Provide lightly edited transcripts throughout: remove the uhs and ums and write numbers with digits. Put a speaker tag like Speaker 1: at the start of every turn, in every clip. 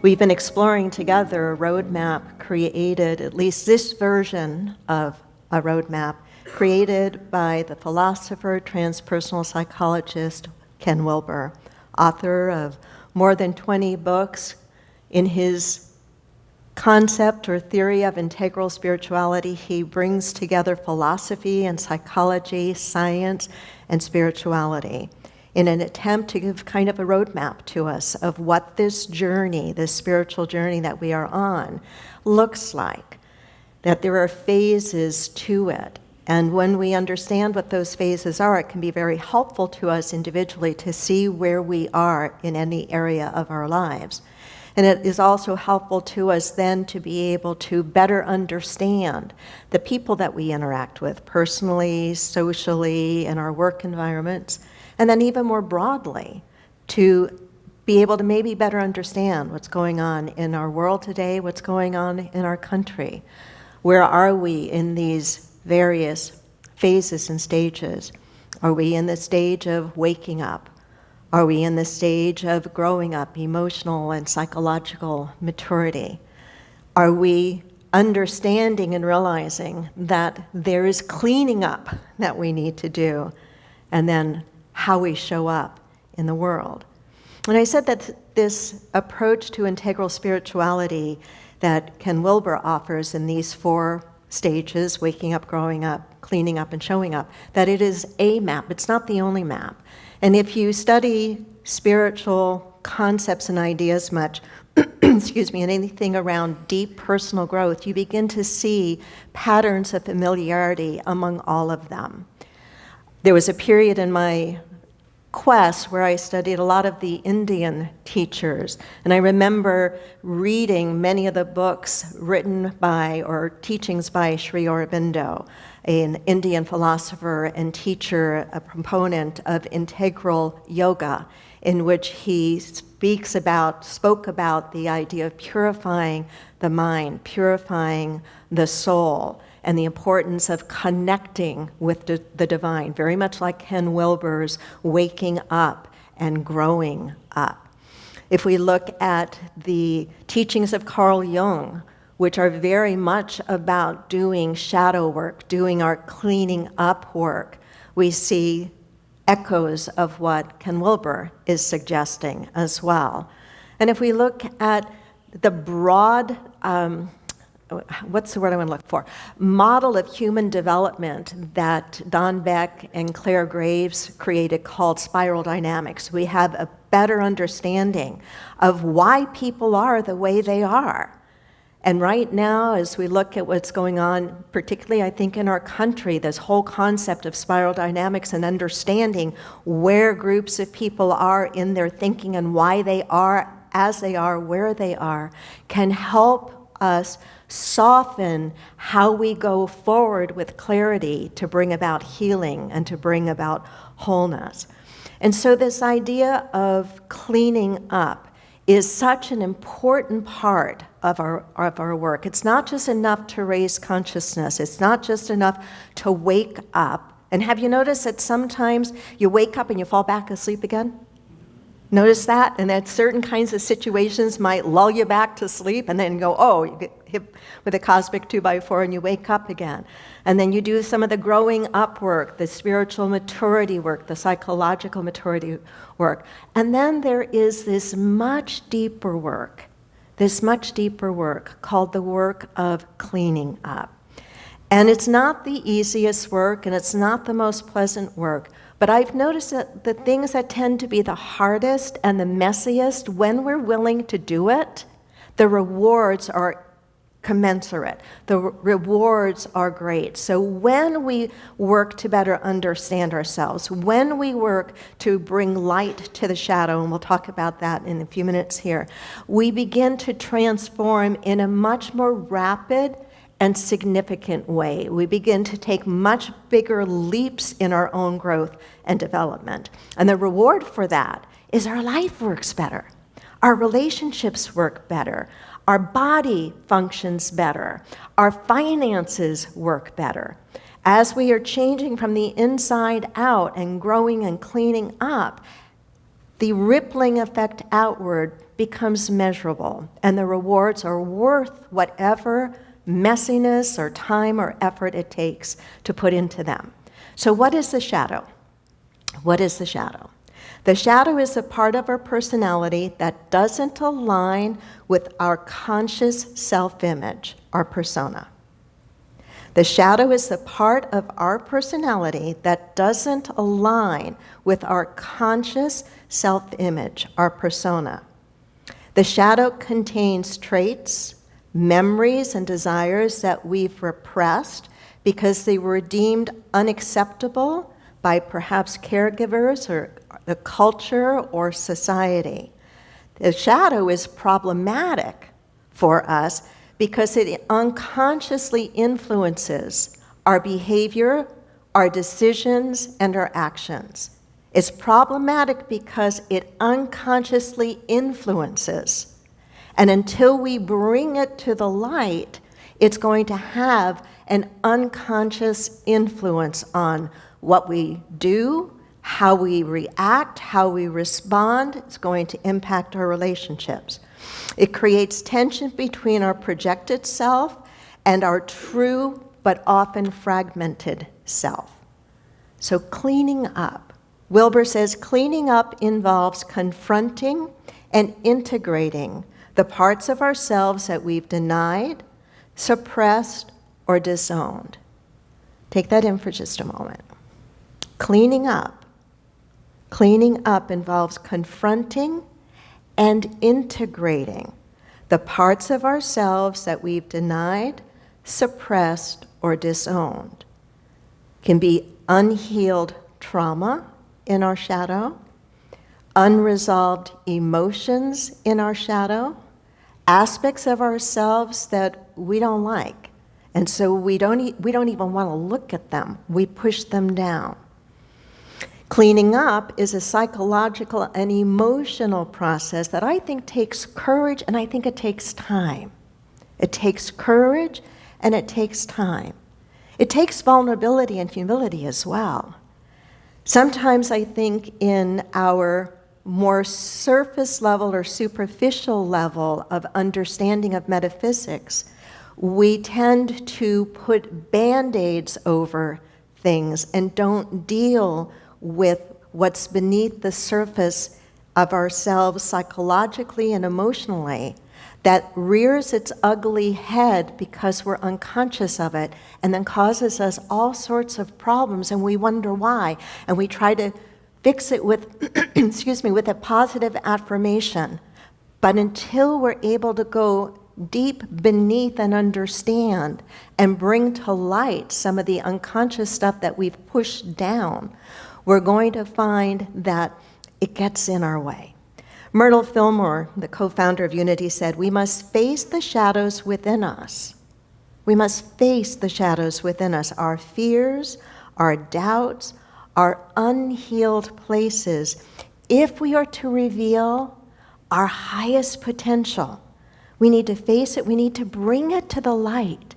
Speaker 1: We've been exploring together a roadmap created, at least this version of a roadmap, created by the philosopher, transpersonal psychologist Ken Wilber, author of more than 20 books. In his concept or theory of integral spirituality, he brings together philosophy and psychology, science, and spirituality in an attempt to give kind of a roadmap to us of what this journey, this spiritual journey that we are on, looks like, that there are phases to it. And when we understand what those phases are, it can be very helpful to us individually to see where we are in any area of our lives. And it is also helpful to us then to be able to better understand the people that we interact with personally, socially, in our work environments, and then even more broadly, to be able to maybe better understand what's going on in our world today, what's going on in our country. Where are we in these various phases and stages? Are we in the stage of waking up? Are we in the stage of growing up, emotional and psychological maturity? Are we understanding and realizing that there is cleaning up that we need to do, and then how we show up in the world? And I said that this approach to integral spirituality that Ken Wilber offers in these 4 stages, waking up, growing up, cleaning up, and showing up, that it is a map. It's not the only map. And if you study spiritual concepts and ideas much, excuse me, and anything around deep personal growth, you begin to see patterns of familiarity among all of them. There was a period in my quest where I studied a lot of the Indian teachers, and I remember reading many of the books written by or teachings by Sri Aurobindo, an Indian philosopher and teacher, a proponent of integral yoga, in which he spoke about the idea of purifying the mind, purifying the soul, and the importance of connecting with the divine, very much like Ken Wilber's waking up and growing up. If we look at the teachings of Carl Jung, which are very much about doing shadow work, doing our cleaning up work, we see echoes of what Ken Wilber is suggesting as well. And if we look at the broad, what's the word I want to look for? Model of human development that Don Beck and Claire Graves created called spiral dynamics, we have a better understanding of why people are the way they are. And right now, as we look at what's going on, particularly I think in our country, this whole concept of spiral dynamics and understanding where groups of people are in their thinking and why they are as they are, where they are, can help us soften how we go forward with clarity to bring about healing and to bring about wholeness. And so this idea of cleaning up is such an important part of our work. It's not just enough to raise consciousness. It's not just enough to wake up. And have you noticed that sometimes you wake up and you fall back asleep again? Notice that? And that certain kinds of situations might lull you back to sleep and then go, oh, you get hit with a cosmic 2x4 and you wake up again. And then you do some of the growing up work, the spiritual maturity work, the psychological maturity work. And then there is this much deeper work called the work of cleaning up. And it's not the easiest work and it's not the most pleasant work, but I've noticed that the things that tend to be the hardest and the messiest, when we're willing to do it, the rewards are commensurate. The rewards are great. So when we work to better understand ourselves, when we work to bring light to the shadow, and we'll talk about that in a few minutes here, we begin to transform in a much more rapid and significant way. We begin to take much bigger leaps in our own growth and development. And the reward for that is our life works better. Our relationships work better. Our body functions better. Our finances work better. As we are changing from the inside out and growing and cleaning up, the rippling effect outward becomes measurable, and the rewards are worth whatever messiness or time or effort it takes to put into them. So what is the shadow? What is the shadow? The shadow is a part of our personality that doesn't align with our conscious self-image, our persona. The shadow is the part of our personality that doesn't align with our conscious self-image, our persona. The shadow contains traits, memories, and desires that we've repressed because they were deemed unacceptable by perhaps caregivers or the culture or society. The shadow is problematic for us because it unconsciously influences our behavior, our decisions, and our actions. It's problematic because it unconsciously influences. And until we bring it to the light, it's going to have an unconscious influence on what we do, how we react, how we respond. It's going to impact our relationships. It creates tension between our projected self and our true but often fragmented self. So cleaning up. Wilber says cleaning up involves confronting and integrating the parts of ourselves that we've denied, suppressed, or disowned. Take that in for just a moment. Cleaning up. Cleaning up involves confronting and integrating the parts of ourselves that we've denied, suppressed, or disowned. It can be unhealed trauma in our shadow, unresolved emotions in our shadow, aspects of ourselves that we don't like. And so we don't even want to look at them. We push them down. Cleaning up is a psychological and emotional process that I think takes courage, and I think it takes time. It takes courage and it takes time. It takes vulnerability and humility as well. Sometimes I think in our more surface level or superficial level of understanding of metaphysics, we tend to put Band-Aids over things and don't deal with what's beneath the surface of ourselves psychologically and emotionally that rears its ugly head because we're unconscious of it and then causes us all sorts of problems, and we wonder why, and we try to fix it with with a positive affirmation. But until we're able to go deep beneath and understand and bring to light some of the unconscious stuff that we've pushed down, we're going to find that it gets in our way. Myrtle Fillmore, the co-founder of Unity, said, "We must face the shadows within us. We must face the shadows within us, our fears, our doubts, our unhealed places, if we are to reveal our highest potential. We need to face it. We need to bring it to the light,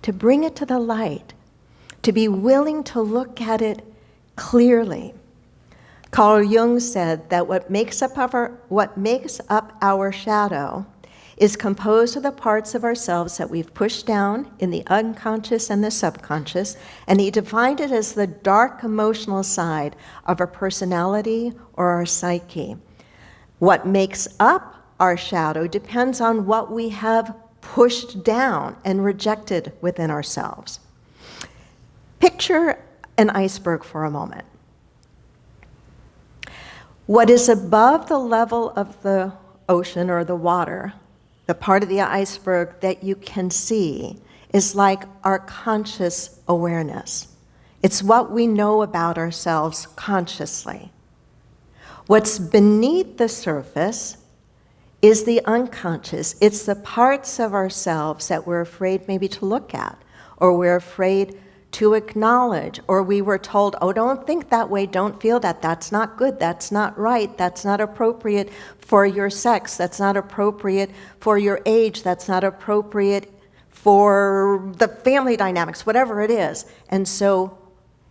Speaker 1: to bring it to the light, to be willing to look at it clearly." Carl Jung said that what makes up our shadow is composed of the parts of ourselves that we've pushed down in the unconscious and the subconscious, and he defined it as the dark emotional side of our personality or our psyche. What makes up our shadow depends on what we have pushed down and rejected within ourselves. Picture an iceberg for a moment. What is above the level of the ocean or the water, the part of the iceberg that you can see, is like our conscious awareness. It's what we know about ourselves consciously. What's beneath the surface is the unconscious. It's the parts of ourselves that we're afraid maybe to look at, or we're afraid to acknowledge, or we were told, oh, don't think that way, don't feel that, that's not good, that's not right, that's not appropriate for your sex, that's not appropriate for your age, that's not appropriate for the family dynamics, whatever it is. And so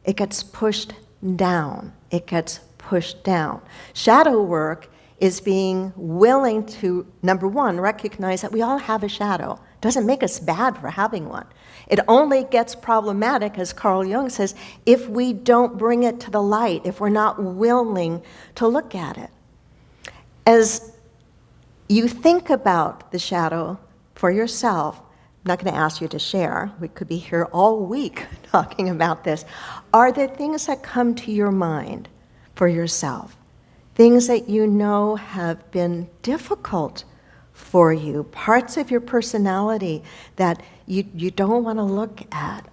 Speaker 1: it gets pushed down, it gets pushed down. Shadow work is being willing to, number one, recognize that we all have a shadow. Doesn't make us bad for having one. It only gets problematic, as Carl Jung says, if we don't bring it to the light, if we're not willing to look at it. As you think about the shadow for yourself, I'm not going to ask you to share. We could be here all week talking about this. Are there things that come to your mind for yourself? Things that you know have been difficult for you, parts of your personality that you don't want to look at,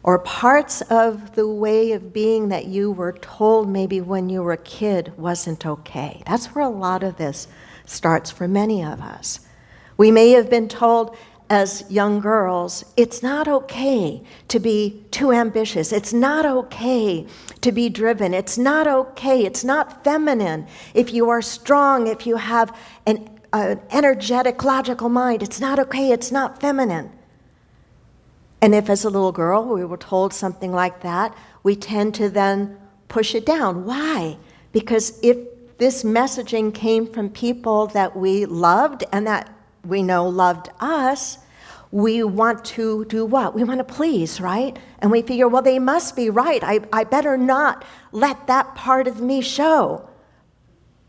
Speaker 1: or parts of the way of being that you were told maybe when you were a kid wasn't okay. That's where a lot of this starts for many of us. We may have been told as young girls, it's not okay to be too ambitious. It's not okay to be driven. It's not okay. It's not feminine. If you are strong, if you have an energetic, logical mind, it's not okay. It's not feminine. And if as a little girl we were told something like that, we tend to then push it down. Why? Because if this messaging came from people that we loved and that we know loved us, we want to do what? We want to please, right? And we figure, well, they must be right. I better not let that part of me show.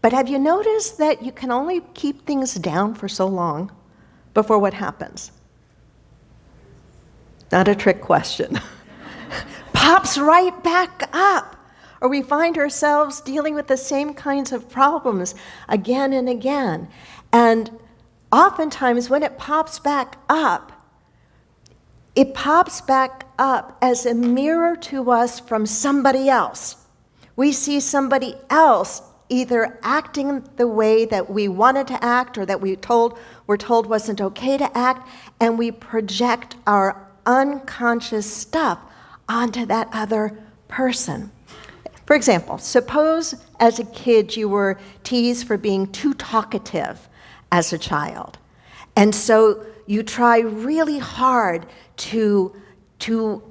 Speaker 1: But have you noticed that you can only keep things down for so long before what happens? Not a trick question. Pops right back up. Or we find ourselves dealing with the same kinds of problems again and again. And oftentimes when it pops back up as a mirror to us from somebody else. We see somebody else either acting the way that we wanted to act or that we're told wasn't okay to act, and we project our unconscious stuff onto that other person. For example, suppose as a kid you were teased for being too talkative as a child. And so you try really hard to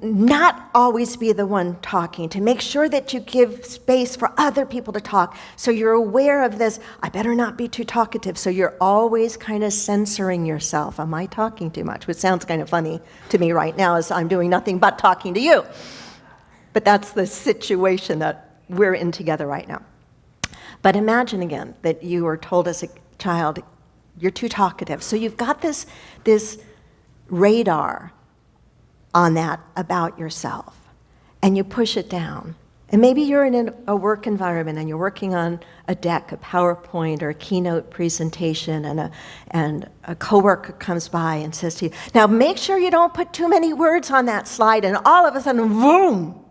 Speaker 1: not always be the one talking, to make sure that you give space for other people to talk. So you're aware of this, I better not be too talkative. So you're always kind of censoring yourself. Am I talking too much? Which sounds kind of funny to me right now as I'm doing nothing but talking to you. But that's the situation that we're in together right now. But imagine again that you were told as a child, you're too talkative. So you've got this radar on that about yourself, and you push it down. And maybe you're in a work environment and you're working on a deck, a PowerPoint, or a keynote presentation, and a coworker comes by and says to you, now make sure you don't put too many words on that slide, and all of a sudden, boom!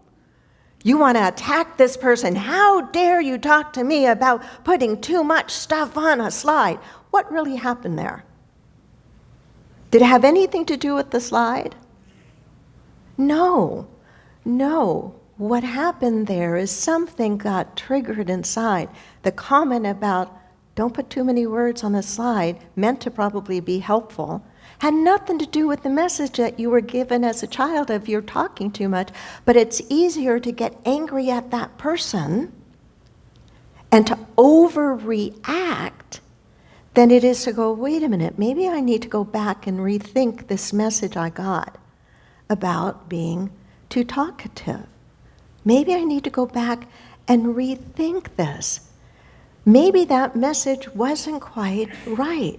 Speaker 1: You want to attack this person. How dare you talk to me about putting too much stuff on a slide? What really happened there? Did it have anything to do with the slide? No. What happened there is something got triggered inside. The comment about don't put too many words on the slide, meant to probably be helpful, had nothing to do with the message that you were given as a child of you're talking too much, but it's easier to get angry at that person and to overreact than it is to go, wait a minute, maybe I need to go back and rethink this message I got about being too talkative. Maybe I need to go back and rethink this. Maybe that message wasn't quite right.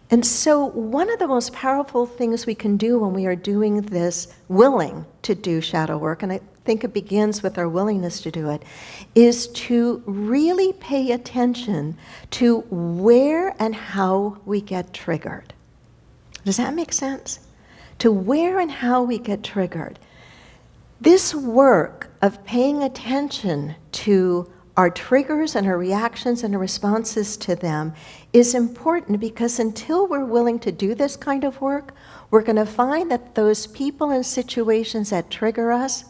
Speaker 1: And so one of the most powerful things we can do when we are doing this, willing to do shadow work, and I think it begins with our willingness to do it, is to really pay attention to where and how we get triggered. Does that make sense? To where and how we get triggered. This work of paying attention to our triggers and our reactions and our responses to them is important, because until we're willing to do this kind of work, we're going to find that those people and situations that trigger us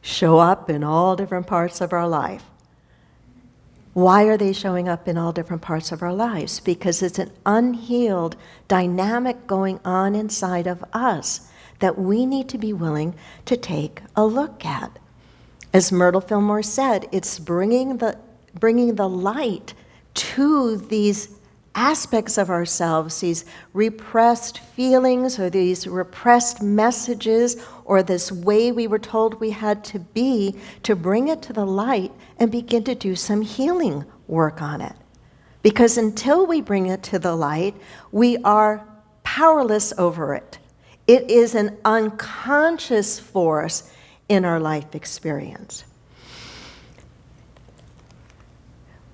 Speaker 1: show up in all different parts of our life. Why are they showing up in all different parts of our lives? Because it's an unhealed dynamic going on inside of us that we need to be willing to take a look at. As Myrtle Fillmore said, it's bringing the bringing the light to these aspects of ourselves, these repressed feelings or these repressed messages or this way we were told we had to be, to bring it to the light and begin to do some healing work on it. Because until we bring it to the light, we are powerless over it. It is an unconscious force in our life experience.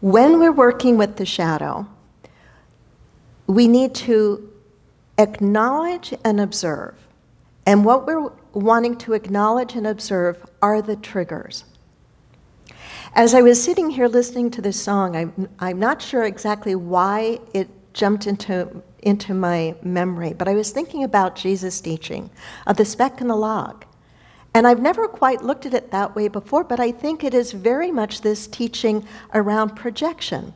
Speaker 1: When we're working with the shadow, we need to acknowledge and observe. And what we're wanting to acknowledge and observe are the triggers. As I was sitting here listening to this song, I'm not sure exactly why it jumped into my memory, but I was thinking about Jesus' teaching of the speck and the log. And I've never quite looked at it that way before, but I think it is very much this teaching around projection.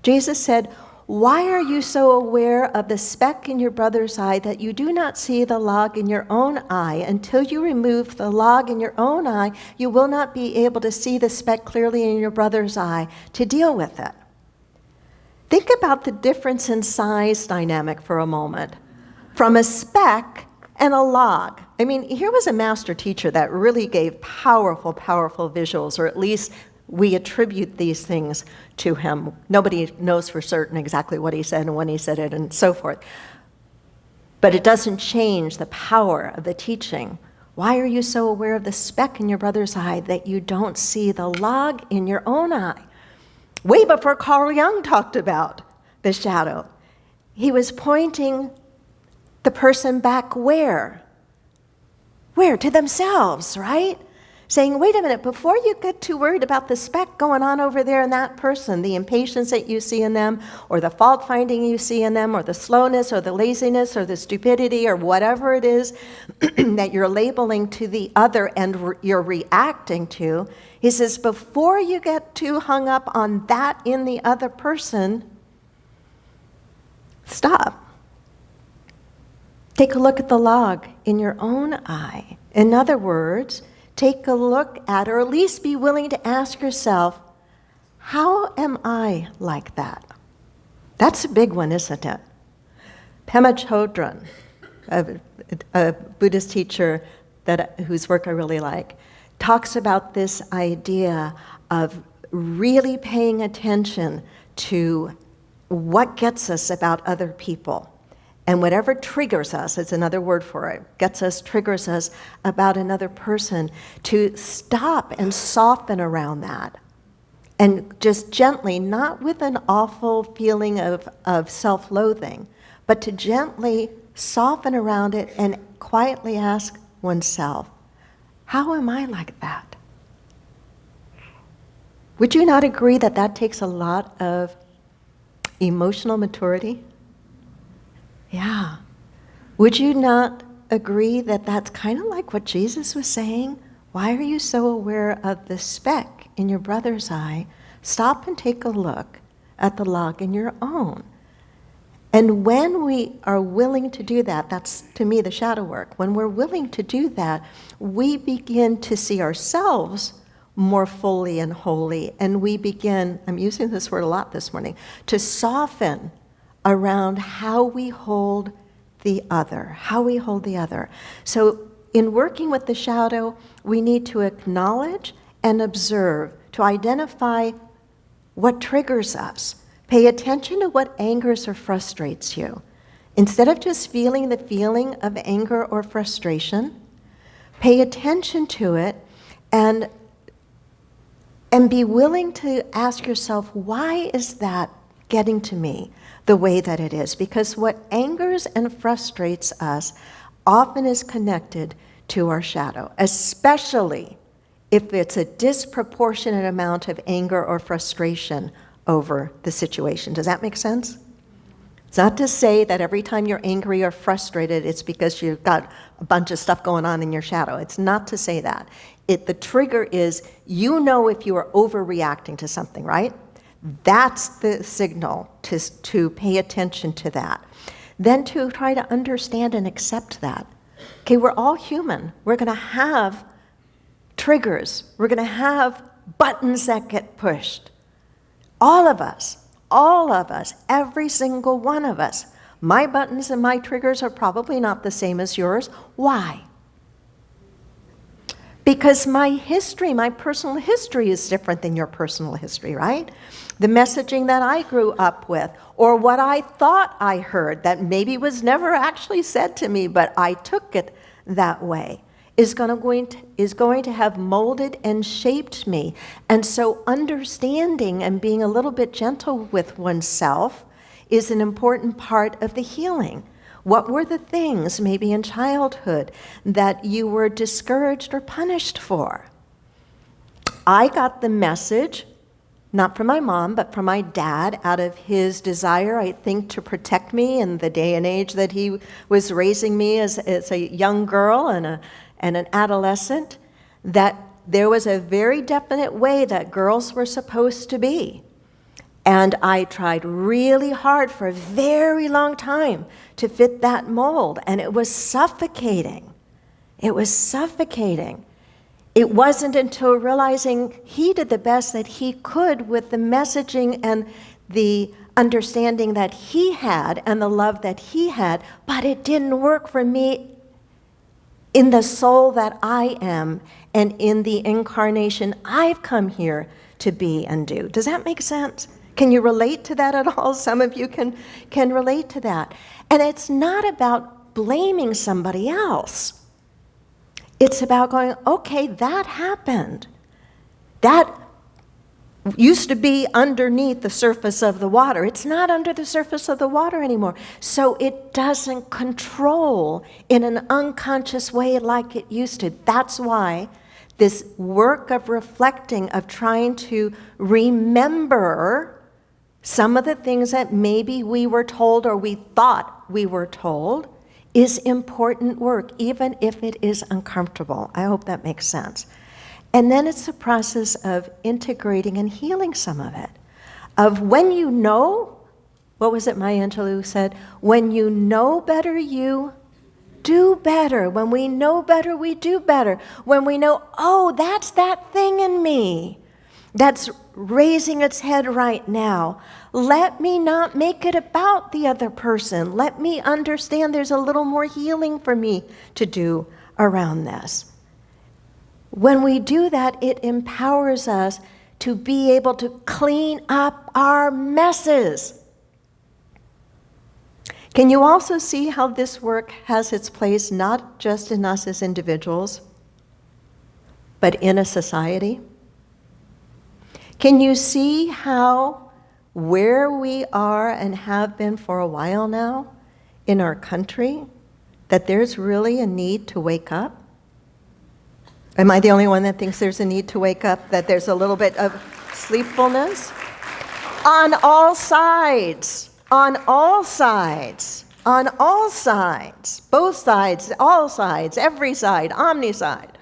Speaker 1: Jesus said, "Why are you so aware of the speck in your brother's eye that you do not see the log in your own eye? Until you remove the log in your own eye, you will not be able to see the speck clearly in your brother's eye to deal with it." Think about the difference in size dynamic for a moment. From a speck and a log. I mean, here was a master teacher that really gave powerful, powerful visuals, or at least we attribute these things to him. Nobody knows for certain exactly what he said and when he said it and so forth. But it doesn't change the power of the teaching. Why are you so aware of the speck in your brother's eye that you don't see the log in your own eye? Way before Carl Jung talked about the shadow. He was pointing the person back where? Where? To themselves, right? Saying, wait a minute, before you get too worried about the speck going on over there in that person, the impatience that you see in them, or the fault finding you see in them, or the slowness, or the laziness, or the stupidity, or whatever it is that you're labeling to the other and you're reacting to, he says, before you get too hung up on that in the other person, stop. Take a look at the log in your own eye. In other words, take a look at, or at least be willing to ask yourself, how am I like that? That's a big one, isn't it? Pema Chodron, a Buddhist teacher whose work I really like, talks about this idea of really paying attention to what gets us about other people. And whatever triggers us, it's another word for it, triggers us about another person, to stop and soften around that. And just gently, not with an awful feeling of self-loathing, but to gently soften around it and quietly ask oneself, how am I like that? Would you not agree that that takes a lot of emotional maturity? Yeah. Would you not agree that that's kind of like what Jesus was saying? Why are you so aware of the speck in your brother's eye? Stop and take a look at the log in your own. And when we are willing to do that, that's to me the shadow work. When we're willing to do that, we begin to see ourselves more fully and wholly, and we begin, I'm using this word a lot this morning, to soften around how we hold the other, So in working with the shadow, we need to acknowledge and observe, to identify what triggers us. Pay attention to what angers or frustrates you. Instead of just feeling the feeling of anger or frustration, pay attention to it and be willing to ask yourself, why is that getting to me the way that it is? Because what angers and frustrates us often is connected to our shadow, especially if it's a disproportionate amount of anger or frustration over the situation. Does that make sense? It's not to say that every time you're angry or frustrated, it's because you've got a bunch of stuff going on in your shadow. It's not to say that. The trigger is, you know, if you are overreacting to something, right? That's the signal to pay attention to that. Then to try to understand and accept that. Okay, we're all human. We're going to have triggers. We're going to have buttons that get pushed. all of us, every single one of us. My buttons and my triggers are probably not the same as yours. Why? Because my history, my personal history is different than your personal history, right? The messaging that I grew up with, or what I thought I heard that maybe was never actually said to me, but I took it that way, is going to have molded and shaped me. And so understanding and being a little bit gentle with oneself is an important part of the healing. What were the things, maybe in childhood, that you were discouraged or punished for? I got the message, not from my mom, but from my dad, out of his desire, I think, to protect me in the day and age that he was raising me as a young girl and an adolescent, that there was a very definite way that girls were supposed to be. And I tried really hard for a very long time to fit that mold, and it was suffocating. It was suffocating. It wasn't until realizing he did the best that he could with the messaging and the understanding that he had and the love that he had, but it didn't work for me in the soul that I am and in the incarnation I've come here to be and do. Does that make sense? Can you relate to that at all? Some of you can relate to that. And it's not about blaming somebody else. It's about going, okay, that happened. That used to be underneath the surface of the water. It's not under the surface of the water anymore. So it doesn't control in an unconscious way like it used to. That's why this work of reflecting, of trying to remember some of the things that maybe we were told or we thought we were told, is important work, even if it is uncomfortable. I hope that makes sense. And then it's the process of integrating and healing some of it. Of when you know, what was it Maya Angelou said? When you know better, you do better. When we know better, we do better. When we know, oh, that's that thing in me that's raising its head right now. Let me not make it about the other person. Let me understand there's a little more healing for me to do around this. When we do that, it empowers us to be able to clean up our messes. Can you also see how this work has its place not just in us as individuals, but in a society? Can you see how where we are and have been for a while now in our country, that there's really a need to wake up? Am I the only one that thinks there's a need to wake up, that there's a little bit of sleepfulness? On all sides, on all sides, on all sides, both sides, all sides, every side, omni-side.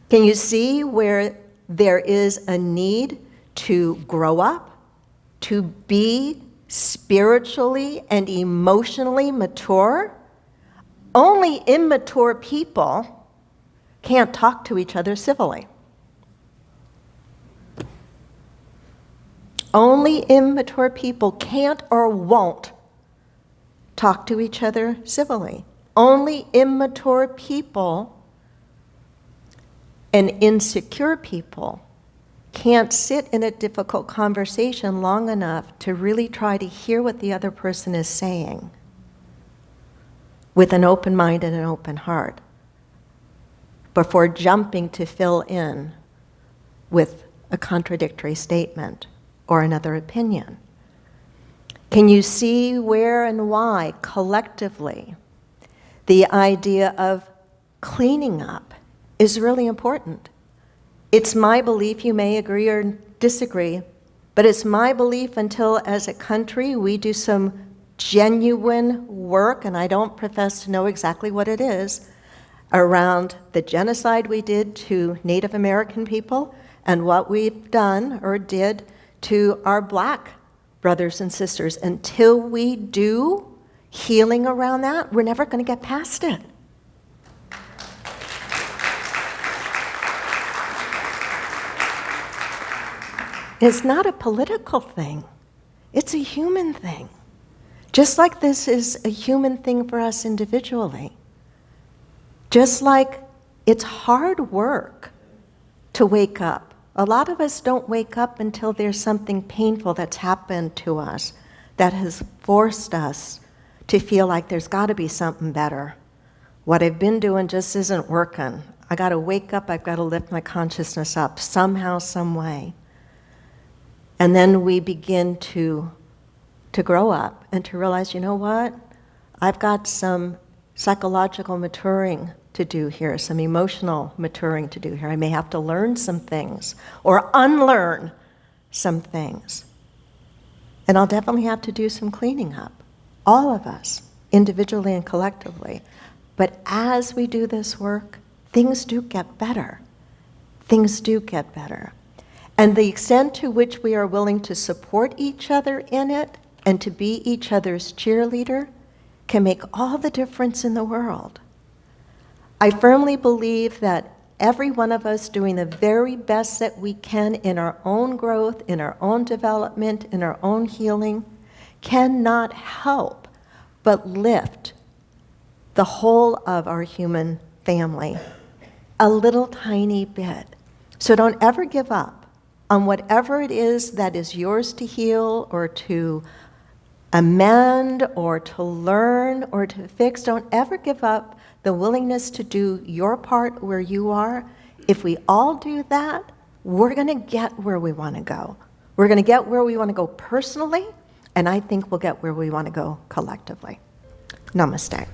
Speaker 1: Can you see where there is a need to grow up, to be spiritually and emotionally mature? Only immature people can't talk to each other civilly. Only immature people can't or won't talk to each other civilly. Only immature people and insecure people can't sit in a difficult conversation long enough to really try to hear what the other person is saying with an open mind and an open heart before jumping to fill in with a contradictory statement or another opinion. Can you see where and why collectively the idea of cleaning up is really important? It's my belief, you may agree or disagree, but it's my belief until as a country we do some genuine work, and I don't profess to know exactly what it is, around the genocide we did to Native American people and what we've done or did to our Black brothers and sisters. Until we do healing around that, we're never going to get past it. It's not a political thing. It's a human thing. Just like this is a human thing for us individually. Just like it's hard work to wake up. A lot of us don't wake up until there's something painful that's happened to us that has forced us to feel like there's got to be something better. What I've been doing just isn't working. I got to wake up, I've got to lift my consciousness up somehow, some way. And then we begin to grow up and to realize, you know what? I've got some psychological maturing to do here, some emotional maturing to do here. I may have to learn some things or unlearn some things. And I'll definitely have to do some cleaning up, all of us, individually and collectively. But as we do this work, things do get better. Things do get better. And the extent to which we are willing to support each other in it and to be each other's cheerleader can make all the difference in the world. I firmly believe that every one of us doing the very best that we can in our own growth, in our own development, in our own healing, cannot help but lift the whole of our human family a little tiny bit. So don't ever give up on whatever it is that is yours to heal or to amend or to learn or to fix. Don't ever give up the willingness to do your part where you are. If we all do that, we're going to get where we want to go. We're going to get where we want to go personally, and I think we'll get where we want to go collectively. Namaste.